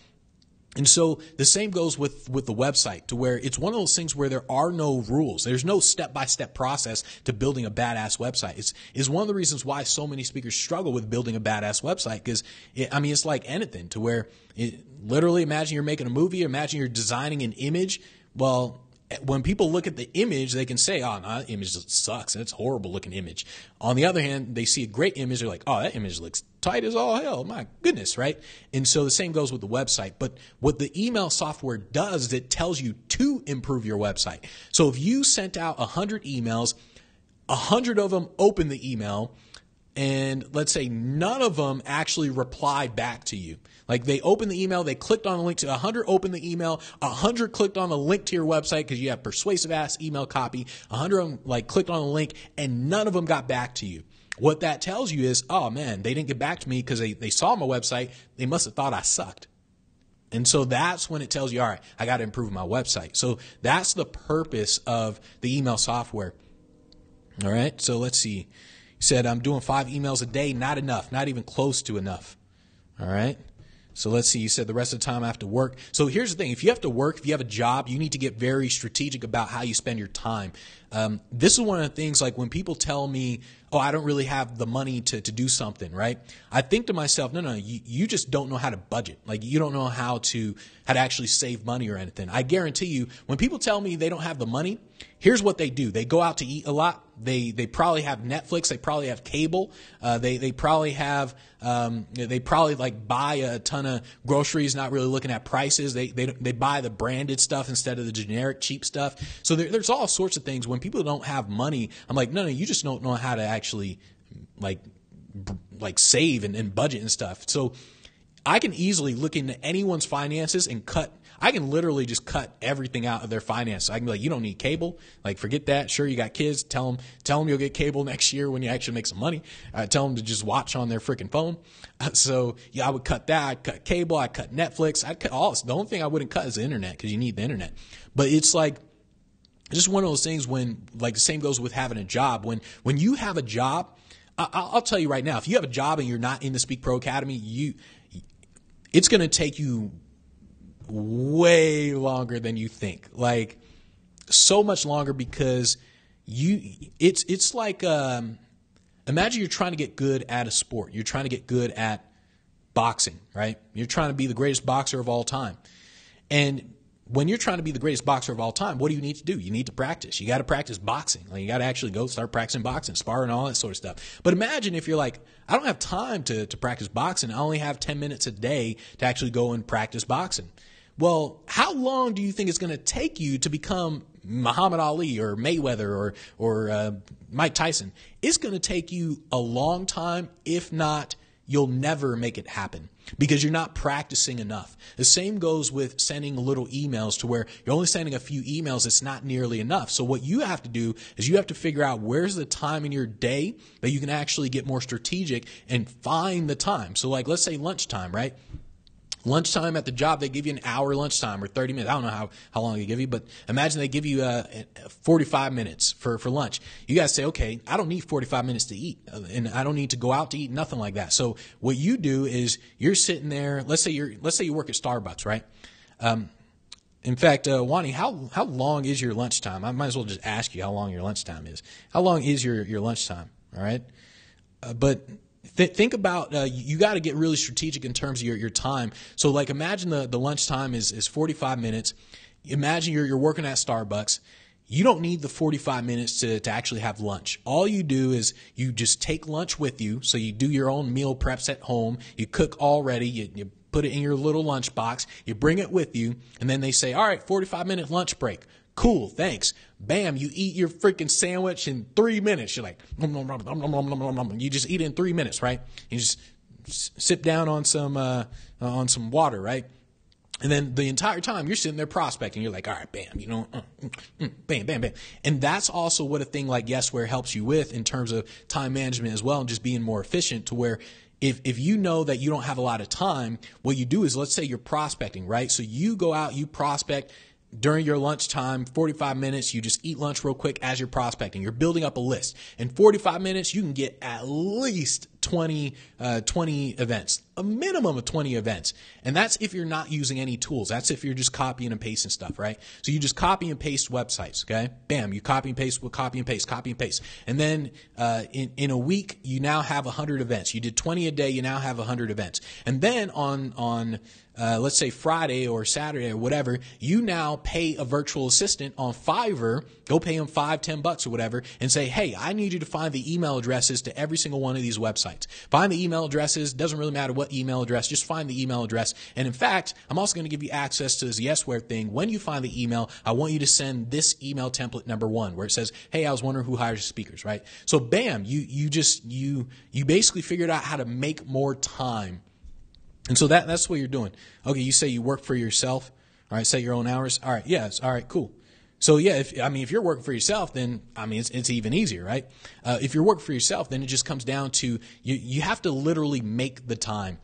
And so the same goes with the website, to where it's one of those things where there are no rules. There's no step-by-step process to building a badass website. It's one of the reasons why so many speakers struggle with building a badass website, because it's like anything, to where literally imagine you're making a movie, imagine you're designing an image. Well, when people look at the image, they can say, oh, no, that image sucks. That's a horrible looking image. On the other hand, they see a great image. They're like, oh, that image looks tight as all hell. My goodness, right? And so the same goes with the website. But what the email software does is it tells you to improve your website. So if you sent out 100 emails, 100 of them opened the email, and let's say none of them actually replied back to you. Like they opened the email, they clicked on a link to 100, opened the email, 100 clicked on a link to your website because you have persuasive ass email copy, 100 of them like clicked on a link, and none of them got back to you. What that tells you is, oh man, they didn't get back to me because they saw my website. They must have thought I sucked. And so that's when it tells you, all right, I got to improve my website. So that's the purpose of the email software. All right. So let's see. You said I'm doing 5 emails a day. Not enough. Not even close to enough. All right. So let's see. You said the rest of the time I have to work. So here's the thing. If you have to work, if you have a job, you need to get very strategic about how you spend your time. This is one of the things, like when people tell me, oh, I don't really have the money to do something, right? I think to myself, no, you just don't know how to budget. Like you don't know how to actually save money or anything. I guarantee you, when people tell me they don't have the money, here's what they do. They go out to eat a lot. They probably have Netflix. They probably have cable. They probably have, they probably like buy a ton of groceries, not really looking at prices. They buy the branded stuff instead of the generic cheap stuff. So there's all sorts of things. When people don't have money, I'm like, no, you just don't know how to actually like save and budget and stuff. So I can easily look into anyone's finances and I can literally just cut everything out of their finances. I can be like, you don't need cable. Like, forget that. Sure, you got kids. Tell them you'll get cable next year when you actually make some money. Tell them to just watch on their freaking phone. So yeah, I would cut that. I'd cut cable. I'd cut Netflix. I'd cut all this. The only thing I wouldn't cut is the internet, because you need the internet. But it's like, just one of those things when, like, the same goes with having a job. When you have a job, I'll tell you right now, if you have a job and you're not in the Speak Pro Academy, it's going to take you way longer than you think. Like, so much longer, because it's like, imagine you're trying to get good at a sport. You're trying to get good at boxing, right? You're trying to be the greatest boxer of all time. And when you're trying to be the greatest boxer of all time, what do you need to do? You need to practice. You got to practice boxing. Like, you got to actually go start practicing boxing, sparring, all that sort of stuff. But imagine if you're like, I don't have time to practice boxing. I only have 10 minutes a day to actually go and practice boxing. Well, how long do you think it's going to take you to become Muhammad Ali or Mayweather or Mike Tyson? It's going to take you a long time. If not, you'll never make it happen, because you're not practicing enough. The same goes with sending little emails, to where you're only sending a few emails. It's not nearly enough. So what you have to do is you have to figure out where's the time in your day that you can actually get more strategic and find the time. So like, let's say lunchtime, right? Lunchtime at the job, they give you an hour lunchtime or 30 minutes. I don't know how long they give you, but imagine they give you 45 minutes for lunch. You guys say, okay, I don't need 45 minutes to eat, and I don't need to go out to eat, nothing like that. So what you do is you're sitting there. Let's say you work at Starbucks, right? In fact, Wani, how long is your lunchtime? I might as well just ask you how long your lunchtime is. How long is your lunchtime? All right, but think about, you got to get really strategic in terms of your time. So like, imagine the lunchtime is 45 minutes. Imagine you're working at Starbucks. You don't need the 45 minutes to actually have lunch. All you do is you just take lunch with you. So you do your own meal preps at home. You cook already. You put it in your little lunch box. You bring it with you. And then they say, all right, 45-minute lunch break. Cool, thanks. Bam, you eat your freaking sandwich in 3 minutes. You're like, you just eat it in 3 minutes, right? You just sip down on some water, right? And then the entire time you're sitting there prospecting. You're like, all right, bam, bam, bam, bam. And that's also what a thing like Yesware helps you with in terms of time management as well, and just being more efficient, to where if you know that you don't have a lot of time, what you do is, let's say you're prospecting, right? So you go out, you prospect during your lunchtime, 45 minutes, you just eat lunch real quick as you're prospecting. You're building up a list. In 45 minutes, you can get at least 20 events, a minimum of 20 events. And that's if you're not using any tools. That's if you're just copying and pasting stuff, right? So you just copy and paste websites, okay? Bam, you copy and paste, copy and paste, copy and paste. And then in a week, you now have 100 events. You did 20 a day, you now have 100 events. And then on let's say Friday or Saturday or whatever, you now pay a virtual assistant on Fiverr. Go pay them $5, $10 or whatever, and say, hey, I need you to find the email addresses to every single one of these websites. Find the email addresses. Doesn't really matter what email address. Just find the email address. And in fact, I'm also going to give you access to this Yesware thing. When you find the email, I want you to send this email template number 1, where it says, hey, I was wondering who hires speakers, right? So bam, you basically figured out how to make more time. And so that's what you're doing. Okay, you say you work for yourself. All right, set your own hours. All right, yes. All right, cool. So yeah, if you're working for yourself, then it's even easier, right? If you're working for yourself, then it just comes down to you have to literally make the time.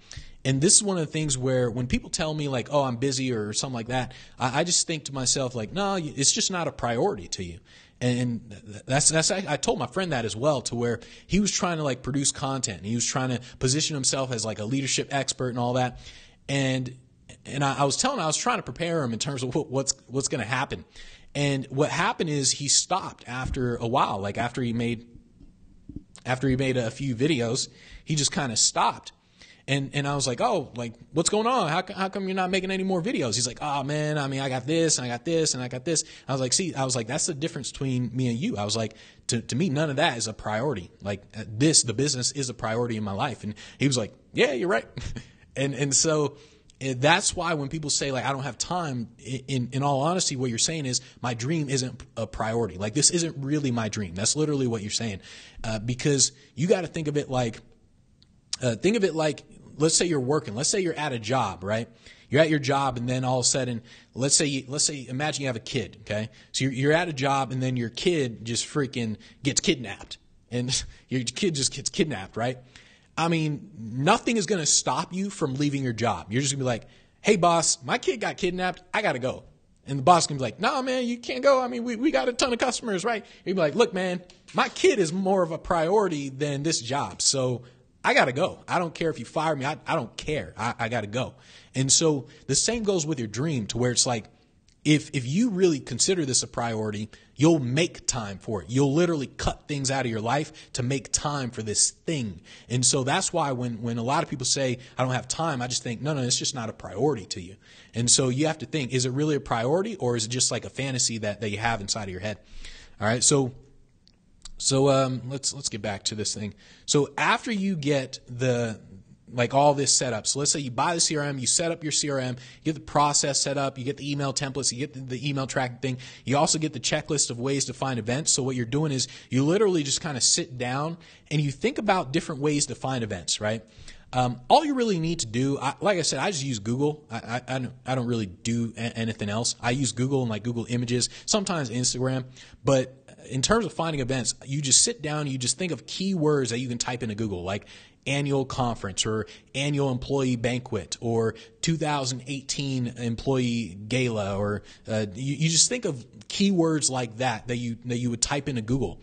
And this is one of the things where when people tell me like, oh, I'm busy or something like that, I just think to myself like, no, it's just not a priority to you. And that's I told my friend that as well, to where he was trying to like produce content and he was trying to position himself as like a leadership expert and all that. And I was trying to prepare him in terms of what's going to happen. And what happened is he stopped after a while, like after he made a few videos, he just kind of stopped. And I was like, oh, like, what's going on? How come you're not making any more videos? He's like, oh man, I got this and I got this and I got this. I was like, that's the difference between me and you. I was like, to me, none of that is a priority. Like the business is a priority in my life. And he was like, yeah, you're right. and so that's why when people say like, I don't have time, in all honesty, what you're saying is my dream isn't a priority. Like this isn't really my dream. That's literally what you're saying. Because you got to think of it like, let's say you're working. Let's say you're at a job, right? You're at your job, and then all of a sudden, imagine you have a kid, okay? So you're at a job, and then your kid just freaking gets kidnapped, and your kid just gets kidnapped, right? I mean, nothing is going to stop you from leaving your job. You're just going to be like, hey, boss, my kid got kidnapped. I got to go. And the boss can be like, no, man, you can't go. I mean, we got a ton of customers, right? You'd be like, look, man, my kid is more of a priority than this job. So I got to go. I don't care if you fire me. I don't care. I got to go. And so the same goes with your dream, to where it's like, if you really consider this a priority, you'll make time for it. You'll literally cut things out of your life to make time for this thing. And so that's why when a lot of people say, I don't have time, I just think, no, it's just not a priority to you. And so you have to think, is it really a priority, or is it just like a fantasy that you have inside of your head? All right. So let's get back to this thing. So after you get all this set up, so let's say you buy the CRM, you set up your CRM, you get the process set up, you get the email templates, you get the email tracking thing. You also get the checklist of ways to find events. So what you're doing is you literally just kind of sit down and you think about different ways to find events, right? All you really need to do, like I said, I just use Google. I don't really do anything else. I use Google and like Google Images, sometimes Instagram, but in terms of finding events, you just sit down and you just think of keywords that you can type into Google, like annual conference or annual employee banquet or 2018 employee gala, or you just think of keywords like that you would type into Google.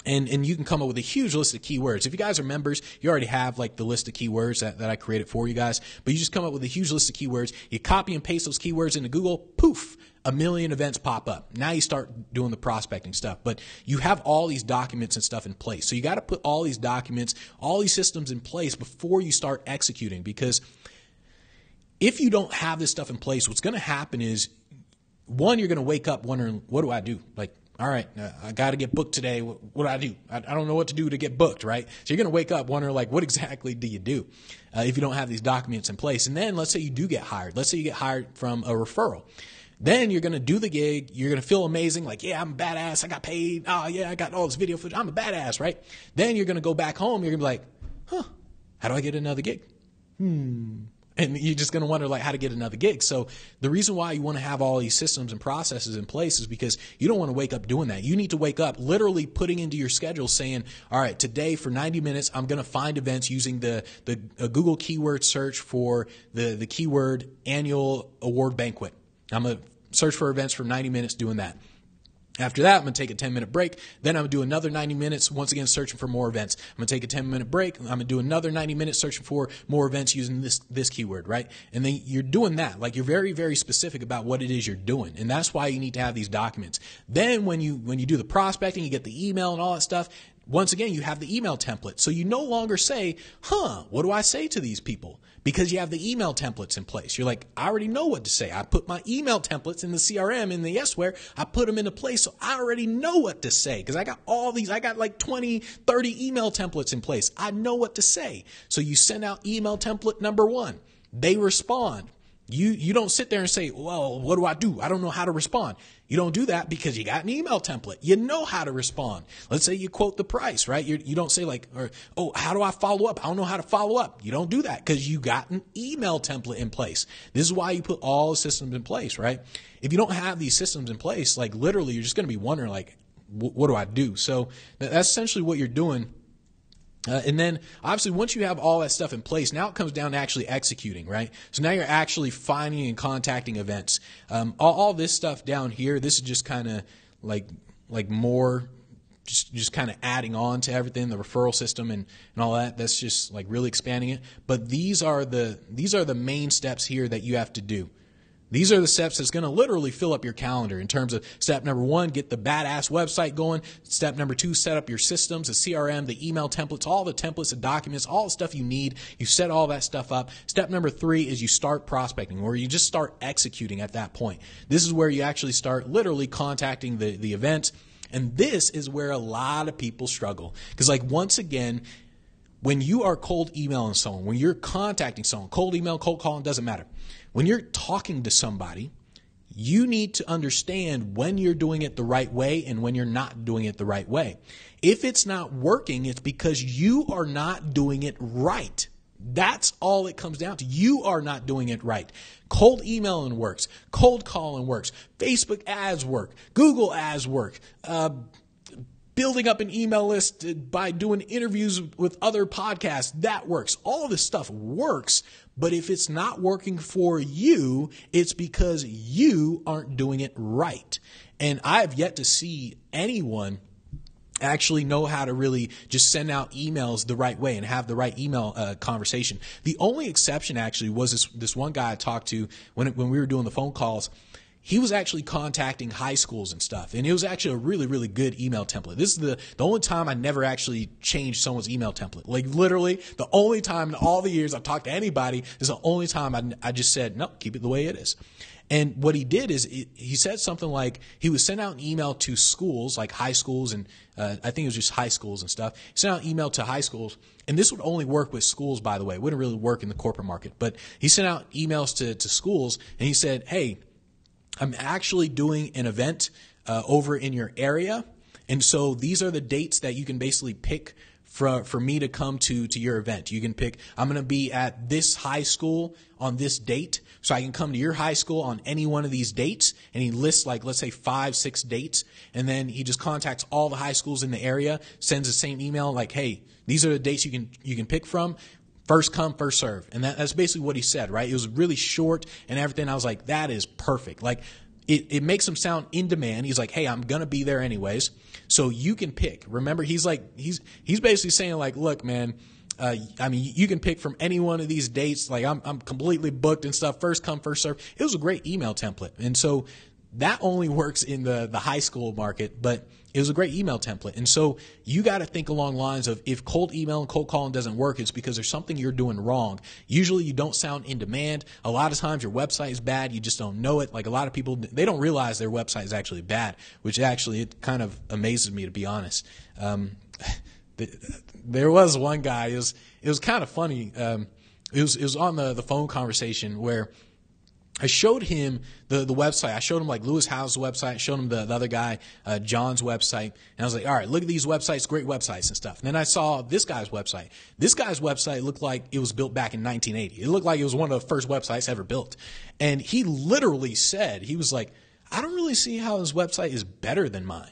And you can come up with a huge list of keywords. If you guys are members, you already have like the list of keywords that I created for you guys. But you just come up with a huge list of keywords. You copy and paste those keywords into Google. Poof, 1 million events pop up. Now you start doing the prospecting stuff. But you have all these documents and stuff in place. So you got to put all these documents, all these systems in place before you start executing. Because if you don't have this stuff in place, what's going to happen is, one, you're going to wake up wondering, what do I do? Like, all right, I got to get booked today. What do I do? I don't know what to do to get booked, right? So you're going to wake up wondering, like, what exactly do you do if you don't have these documents in place? And then let's say you do get hired. Let's say you get hired from a referral. Then you're going to do the gig. You're going to feel amazing. Like, yeah, I'm a badass. I got paid. Oh, yeah, I got all this video footage. I'm a badass, right? Then you're going to go back home. You're going to be like, how do I get another gig? And you're just going to wonder, like, how to get another gig. So the reason why you want to have all these systems and processes in place is because you don't want to wake up doing that. You need to wake up literally putting into your schedule saying, all right, today for 90 minutes, I'm going to find events using the Google keyword search for the keyword annual award banquet. I'm going to search for events for 90 minutes doing that. After that, I'm going to take a 10-minute break. Then I'm going to do another 90 minutes, once again, searching for more events. I'm going to take a 10-minute break. I'm going to do another 90 minutes searching for more events using this keyword, right? And then you're doing that. Like, you're very, very specific about what it is you're doing. And that's why you need to have these documents. Then when you do the prospecting, you get the email and all that stuff. Once again, you have the email template. So you no longer say, what do I say to these people? Because you have the email templates in place. You're like, I already know what to say. I put my email templates in the CRM, in the Yesware. I put them into place, so I already know what to say. Because I got all these, I got like 20, 30 email templates in place. I know what to say. So you send out email template number 1. They respond. You don't sit there and say, well, what do I do? I don't know how to respond. You don't do that because you got an email template. You know how to respond. Let's say you quote the price, right? You don't say like, oh, how do I follow up? I don't know how to follow up. You don't do that because you got an email template in place. This is why you put all the systems in place, right? If you don't have these systems in place, like literally you're just going to be wondering like, what do I do? So that's essentially what you're doing. And then obviously once you have all that stuff in place, now it comes down to actually executing, right? So now you're actually finding and contacting events. All this stuff down here, this is just kind of like more just kind of adding on to everything, the referral system and all that. That's just like really expanding it. But these are the main steps here that you have to do. These are the steps that's going to literally fill up your calendar in terms of step number 1, get the badass website going. Step number 2, set up your systems, the CRM, the email templates, all the templates, the documents, all the stuff you need. You set all that stuff up. Step number 3 is you start prospecting, or you just start executing at that point. This is where you actually start literally contacting the events. And this is where a lot of people struggle. Because like once again, when you are cold emailing someone, when you're contacting someone, cold email, cold calling, doesn't matter. When you're talking to somebody, you need to understand when you're doing it the right way and when you're not doing it the right way. If it's not working, it's because you are not doing it right. That's all it comes down to. You are not doing it right. Cold emailing works. Cold calling works. Facebook ads work. Google ads work. Building up an email list by doing interviews with other podcasts, that works. All of this stuff works, but if it's not working for you, it's because you aren't doing it right. And I have yet to see anyone actually know how to really just send out emails the right way and have the right email conversation. The only exception actually was this one guy I talked to when we were doing the phone calls. He was actually contacting high schools and stuff. And it was actually a really, really good email template. This is the only time I never actually changed someone's email template. Like literally the only time in all the years I've talked to anybody is the only time I just said, no, keep it the way it is. And what he did is he said something like he would send out an email to schools, like high schools, and I think it was just high schools and stuff. He sent out an email to high schools, and this would only work with schools, by the way. It wouldn't really work in the corporate market. But he sent out emails to schools, and he said, hey, I'm actually doing an event over in your area. And so these are the dates that you can basically pick for me to come to your event. You can pick, I'm going to be at this high school on this date. So I can come to your high school on any one of these dates. And he lists like, let's say 5-6 dates. And then he just contacts all the high schools in the area, sends the same email like, hey, these are the dates you can pick from. First come, first serve. And that's basically what he said, right? It was really short and everything. I was like, that is perfect. Like it makes him sound in demand. He's like, hey, I'm going to be there anyways. So you can pick. Remember, he's basically saying like, look, man, I mean, you can pick from any one of these dates. Like I'm completely booked and stuff. First come, first serve. It was a great email template. And so that only works in the high school market, but it was a great email template. And so you got to think along lines of if cold email and cold calling doesn't work, it's because there's something you're doing wrong. Usually you don't sound in demand. A lot of times your website is bad. You just don't know it. Like a lot of people, they don't realize their website is actually bad, which actually it kind of amazes me, to be honest. There was one guy, it was kind of funny. It was on the phone conversation where I showed him the website. I showed him like Lewis Howe's website. I showed him the other guy, John's website. And I was like, all right, look at these websites, great websites and stuff. And then I saw this guy's website. This guy's website looked like it was built back in 1980. It looked like it was one of the first websites ever built. And he literally said, he was like, I don't really see how his website is better than mine.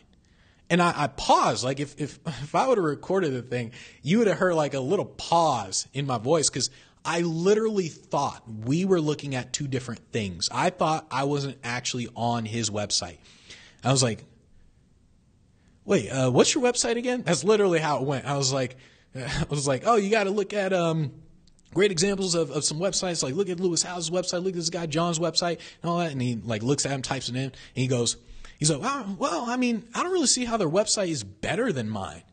And I paused. Like if I would have recorded the thing, you would have heard like a little pause in my voice because I literally thought we were looking at two different things. I thought I wasn't actually on his website. I was like, wait, what's your website again? That's literally how it went. I was like, oh, you got to look at great examples of some websites. Like look at Lewis House's website, look at this guy John's website and all that. And he like looks at him, types it in, and he's like, well, I mean, I don't really see how their website is better than mine.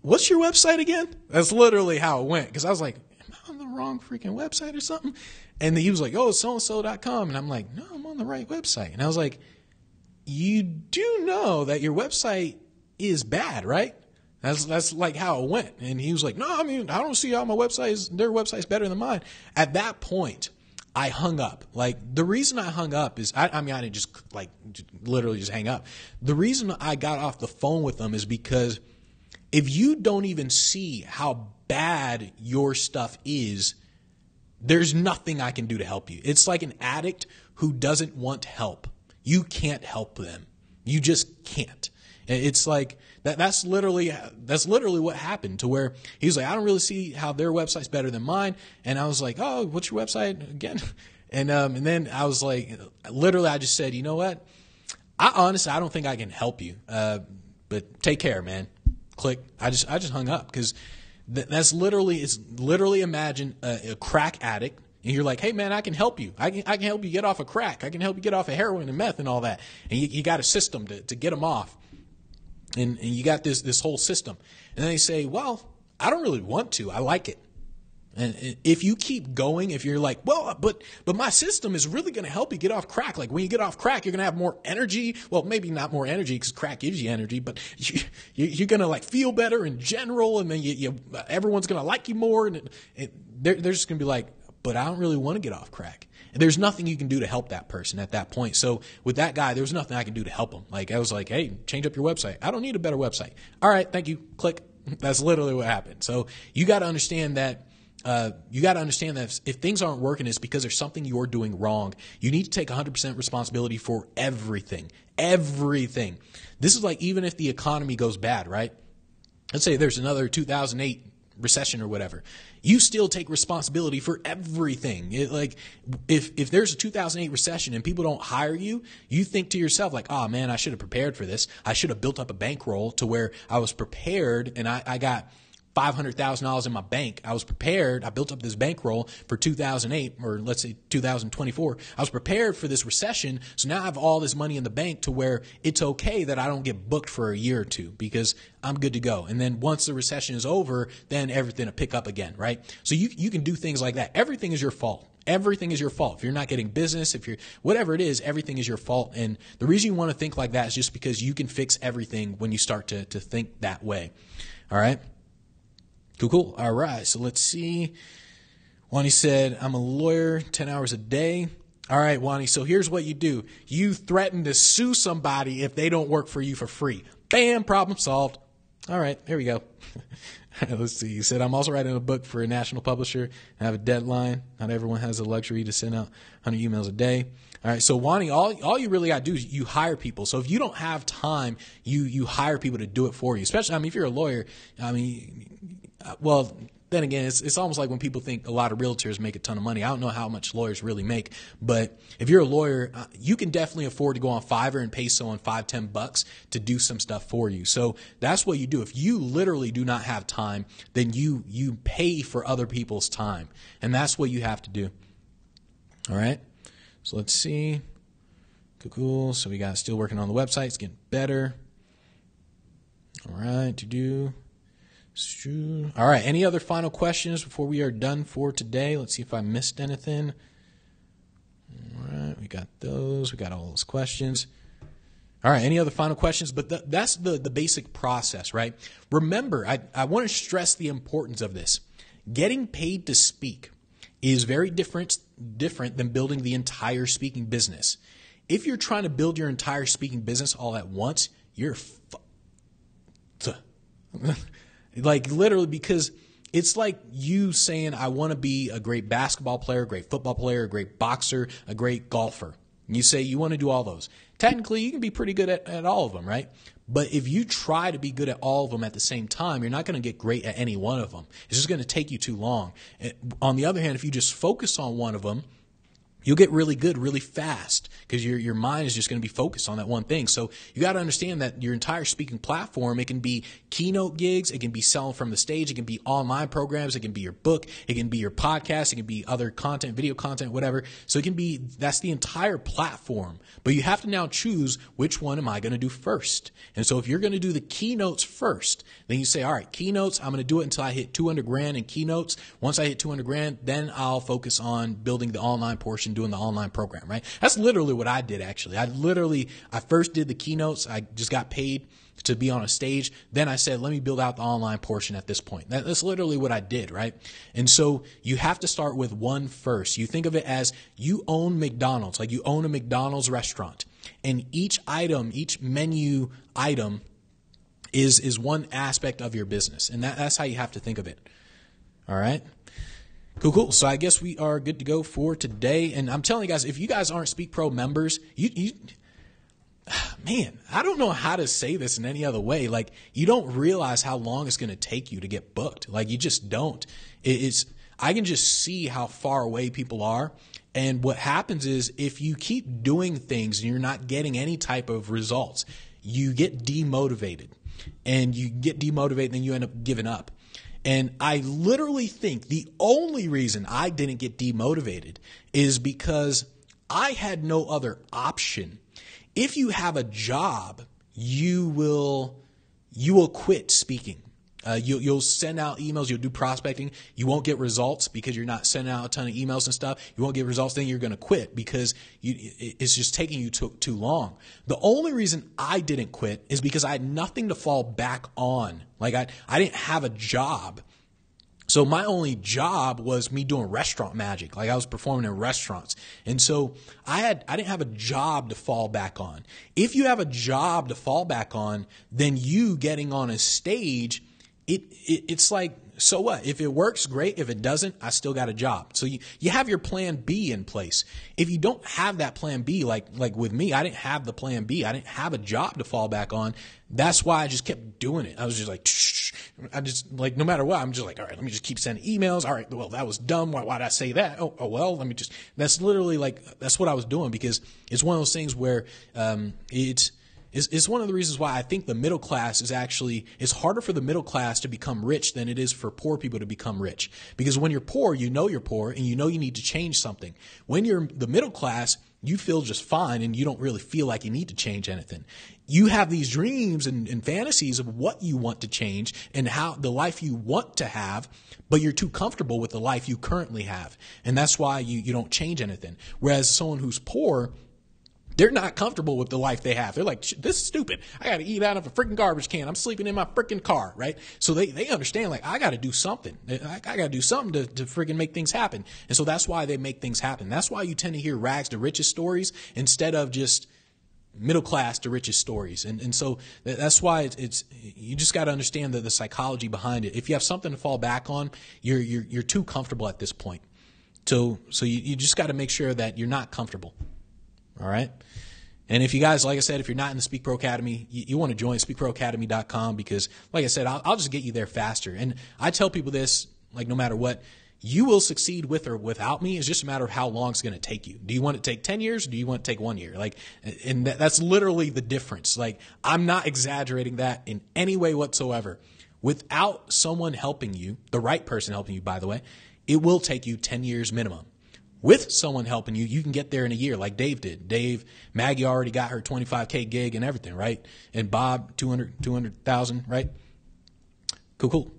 What's your website again? That's literally how it went. Because I was like, am I on the wrong freaking website or something? And he was like, oh, it's so-and-so.com. And I'm like, no, I'm on the right website. And I was like, you do know that your website is bad, right? That's like how it went. And he was like, no, I mean, I don't see how their website's better than mine. At that point, I hung up. Like, the reason I hung up is, I didn't just literally just hang up. The reason I got off the phone with them is because if you don't even see how bad your stuff is, there's nothing I can do to help you. It's like an addict who doesn't want help. You can't help them. You just can't. It's like that's literally what happened, to where he was like, I don't really see how their website's better than mine. And I was like, oh, what's your website again? And then I was like, literally, I just said, you know what? I don't think I can help you. But take care, man. Click. I just hung up, because it's literally imagine a crack addict. And you're like, hey, man, I can help you. I can help you get off of crack. I can help you get off of heroin and meth and all that. And you got a system to get them off. And you got this whole system. And then they say, well, I don't really want to. I like it. And if you keep going, if you're like, well, but my system is really going to help you get off crack. Like, when you get off crack, you're going to have more energy. Well, maybe not more energy, because crack gives you energy, but you're going to like feel better in general. And then everyone's going to like you more. And they're just going to be like, but I don't really want to get off crack. And there's nothing you can do to help that person at that point. So with that guy, there was nothing I can do to help him. Like, I was like, hey, change up your website. I don't need a better website. All right, thank you. Click. That's literally what happened. So you got to understand that. If things aren't working, it's because there's something you're doing wrong. You need to take 100% responsibility for everything. Everything. This is like, even if the economy goes bad, right? Let's say there's another 2008 recession or whatever. You still take responsibility for everything. Like, if there's a 2008 recession and people don't hire you, you think to yourself like, oh man, I should have prepared for this. I should have built up a bankroll to where I was prepared, and I got $500,000 in my bank. I was prepared. I built up this bankroll for 2008, or let's say 2024. I was prepared for this recession. So now I have all this money in the bank to where it's okay that I don't get booked for a year or two, because I'm good to go. And then once the recession is over, then everything will pick up again, right? So you can do things like that. Everything is your fault. Everything is your fault. If you're not getting business, if you're whatever it is, everything is your fault. And the reason you want to think like that is just because you can fix everything when you start to think that way. All right. Cool. All right. So let's see. Wani said, I'm a lawyer, 10 hours a day. All right, Wani. So here's what you do. You threaten to sue somebody if they don't work for you for free. Bam, problem solved. All right, here we go. Let's see. He said, I'm also writing a book for a national publisher. I have a deadline. Not everyone has the luxury to send out 100 emails a day. All right. So Wani, all you really got to do is you hire people. So if you don't have time, you hire people to do it for you. Especially, if you're a lawyer, well, then again, it's almost like when people think a lot of realtors make a ton of money. I don't know how much lawyers really make, but if you're a lawyer, you can definitely afford to go on Fiverr and pay someone $5-10 to do some stuff for you. So that's what you do. If you literally do not have time, then you pay for other people's time, and that's what you have to do. All right. So let's see. Cool. So we got still working on the website. It's getting better. All right. All right. Any other final questions before we are done for today? Let's see if I missed anything. All right. We got those. We got all those questions. All right. Any other final questions? But that's the basic process, right? Remember, I want to stress the importance of this. Getting paid to speak is very different than building the entire speaking business. If you're trying to build your entire speaking business all at once, you're like, literally, because it's like you saying, I want to be a great basketball player, a great football player, a great boxer, a great golfer. And you say you want to do all those. Technically, you can be pretty good at all of them, right? But if you try to be good at all of them at the same time, you're not going to get great at any one of them. It's just going to take you too long. On the other hand, if you just focus on one of them, you'll get really good really fast, because your mind is just going to be focused on that one thing. So you got to understand that your entire speaking platform, it can be Keynote gigs, it can be selling from the stage, it can be online programs, it can be your book, it can be your podcast, it can be other content, video content, whatever. So that's the entire platform. But you have to now choose, which one am I going to do first? And so if you're going to do the keynotes first, then you say, all right, keynotes, I'm going to do it until I hit 200 grand in keynotes. Once I hit 200 grand, then I'll focus on building the online portion motion doing the online program, right? That's literally what I did, actually. I first did the keynotes. I just got paid to be on a stage. Then I said, let me build out the online portion at this point. That's literally what I did, right? And so you have to start with one first. You think of it as you own McDonald's, like you own a McDonald's restaurant, and each menu item is one aspect of your business. And that's how you have to think of it. All right. Cool. So I guess we are good to go for today. And I'm telling you guys, if you guys aren't Speak Pro members, man, I don't know how to say this in any other way. Like, you don't realize how long it's going to take you to get booked. Like, you just don't. I can just see how far away people are. And what happens is if you keep doing things and you're not getting any type of results, you get demotivated. And you get demotivated and then you end up giving up. And I literally think the only reason I didn't get demotivated is because I had no other option. If you have a job, you will quit speaking. You'll send out emails. You'll do prospecting. You won't get results because you're not sending out a ton of emails and stuff. You won't get results. Then you're going to quit because it's just taking you too long. The only reason I didn't quit is because I had nothing to fall back on. Like I didn't have a job. So my only job was me doing restaurant magic. Like I was performing in restaurants. And so I didn't have a job to fall back on. If you have a job to fall back on, then you getting on a stage, it's like, so what? If it works, great. If it doesn't, I still got a job. So you have your plan B in place. If you don't have that plan B, like with me, I didn't have the plan B. I didn't have a job to fall back on. That's why I just kept doing it. I was just like, no matter what, I'm just like, all right, let me just keep sending emails. All right, well, that was dumb. Why did I say that? Oh, well, that's literally that's what I was doing, because it's one of those things where, it's one of the reasons why I think the middle class it's harder for the middle class to become rich than it is for poor people to become rich. Because when you're poor, you know you're poor and you know you need to change something. When you're the middle class, you feel just fine and you don't really feel like you need to change anything. You have these dreams and fantasies of what you want to change and how the life you want to have, but you're too comfortable with the life you currently have. And that's why you don't change anything. Whereas someone who's poor, they're not comfortable with the life they have. They're like, this is stupid. I got to eat out of a freaking garbage can. I'm sleeping in my freaking car, right? So they understand, like, I got to do something. I got to do something to freaking make things happen. And so that's why they make things happen. That's why you tend to hear rags to riches stories instead of just middle class to riches stories. And so that's why you just got to understand the psychology behind it. If you have something to fall back on, you're too comfortable at this point. So you just got to make sure that you're not comfortable. All right. And if you guys, like I said, if you're not in the Speak Pro Academy, you want to join speakproacademy.com, because like I said, I'll just get you there faster. And I tell people this, like, no matter what, you will succeed with or without me. It's just a matter of how long it's going to take you. Do you want it to take 10 years? Or do you want it to take 1 year? Like, and that's literally the difference. Like, I'm not exaggerating that in any way whatsoever. Without someone helping you, the right person helping you, by the way, it will take you 10 years minimum. With someone helping you, you can get there in a year, like Dave did. Maggie already got her 25K gig and everything, right? And Bob, 200,000, right? Cool.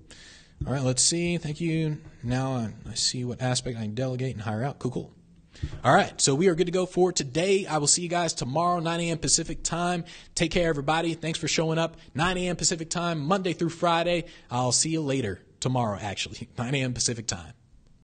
All right, let's see. Thank you. Now I see what aspect I can delegate and hire out. Cool. All right, so we are good to go for today. I will see you guys tomorrow, 9 a.m. Pacific time. Take care, everybody. Thanks for showing up. 9 a.m. Pacific time, Monday through Friday. I'll see you later tomorrow, actually, 9 a.m. Pacific time.